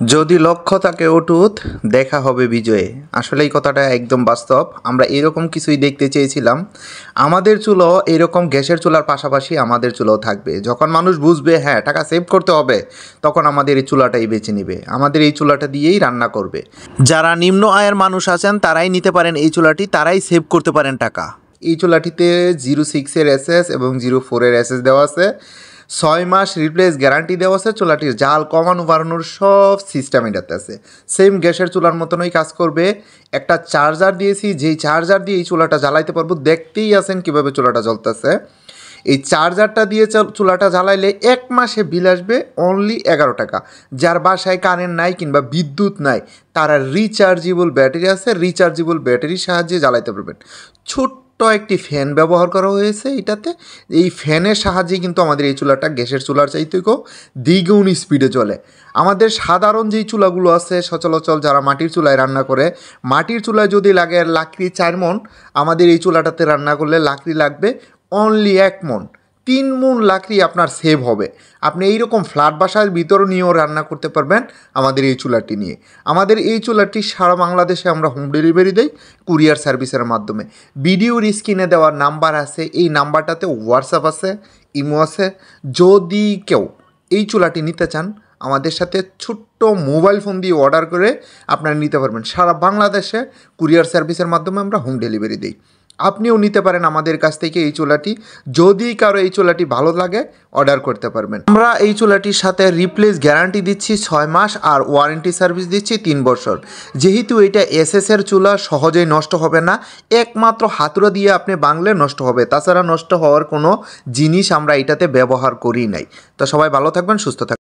যদি লক্ষ্য থাকে অটুট, দেখা হবে বিজয়ে। আসলে এই কথাটা একদম বাস্তব। আমরা এরকম কিছুই দেখতে চেয়েছিলাম। আমাদের চুলো এরকম গ্যাসের চুলার পাশাপাশি আমাদের চুলাও থাকবে। যখন মানুষ বুঝবে হ্যাঁ টাকা সেভ করতে হবে, তখন আমাদের এই চুলাটাই বেছে নিবে, আমাদের এই চুলাটা দিয়েই রান্না করবে। যারা নিম্ন আয়ের মানুষ আছেন তারাই নিতে পারেন এই চুলাটি, তারাই সেভ করতে পারেন টাকা। এই চুলাটিতে 06-এর এসএস এবং 04-এর এসএস দেওয়া আছে। 6 মাস রিপ্লেস গ্যারান্টি দেওয়া আছে। চুলাটির জাল কমানো বাড়ানোর সব সিস্টেম এটাতে আছে। সেম গ্যাসের চুলার মতনই কাজ করবে। একটা চার্জার দিয়েছি, যেই চার্জার দিয়ে এই চুলাটা জ্বালাইতে পারবো। দেখতেই আছেন কীভাবে চুলাটা জ্বলতেছে। এই চার্জারটা দিয়ে চুলাটা জ্বালাইলে 1 মাসে বিল আসবে অনলি 11 টাকা। যার বাসায় কারেন্ট নাই কিংবা বিদ্যুৎ নাই, তারা রিচার্জেবল ব্যাটারি আছে, রিচার্জেবল ব্যাটারির সাহায্যে জ্বালাইতে পারবেন। ছোট্ট একটি ফ্যান ব্যবহার করা হয়েছে এটাতে। এই ফ্যানের সাহায্যে কিন্তু আমাদের এই চুলাটা গ্যাসের চুলার চাইতেও দ্বিগুণ স্পিডে চলে। আমাদের সাধারণ যেই চুলাগুলো আছে সচলাচল, যারা মাটির চুলায় রান্না করে, মাটির চুলায় যদি লাগে লাকড়ি 4 মণ, আমাদের এই চুলাটাতে রান্না করলে লাকড়ি লাগবে অনলি 1 মণ। 3 মণ লাকড়ি আপনার সেভ হবে। আপনি এইরকম ফ্ল্যাট বাসার ভিতরে নিয়েও রান্না করতে পারবেন আমাদের এই চুলাটি নিয়ে। আমাদের এই চুলাটি সারা বাংলাদেশে আমরা হোম ডেলিভারি দেই কুরিয়ার সার্ভিসের মাধ্যমে। ভিডিওর স্ক্রিনে দেওয়ার নাম্বার আছে, এই নাম্বারটাতে হোয়াটসঅ্যাপ আছে, ইমো আছে। যদি কেউ এই চুলাটি নিতে চান, আমাদের সাথে ছোট্ট মোবাইল ফোন দিয়ে অর্ডার করে আপনারা নিতে পারবেন। সারা বাংলাদেশে কুরিয়ার সার্ভিসের মাধ্যমে আমরা হোম ডেলিভারি দিই। আপনিও নিতে পারেন আমাদের কাছ থেকে এই চুলাটি। যদি কারো এই চুলাটি ভালো লাগে অর্ডার করতে পারবেন। আমরা এই চুলাটির সাথে রিপ্লেস গ্যারান্টি দিচ্ছি 6 মাস আর ওয়ারেন্টি সার্ভিস দিচ্ছি 3 বছর। যেহেতু এটা এসএসের চুলা, সহজেই নষ্ট হবে না। একমাত্র হাতুড়া দিয়ে আপনি বাংলে নষ্ট হবে, তাছাড়া নষ্ট হওয়ার কোনো জিনিস আমরা এটাতে ব্যবহার করি নাই। তো সবাই ভালো থাকবেন, সুস্থ থাকবেন।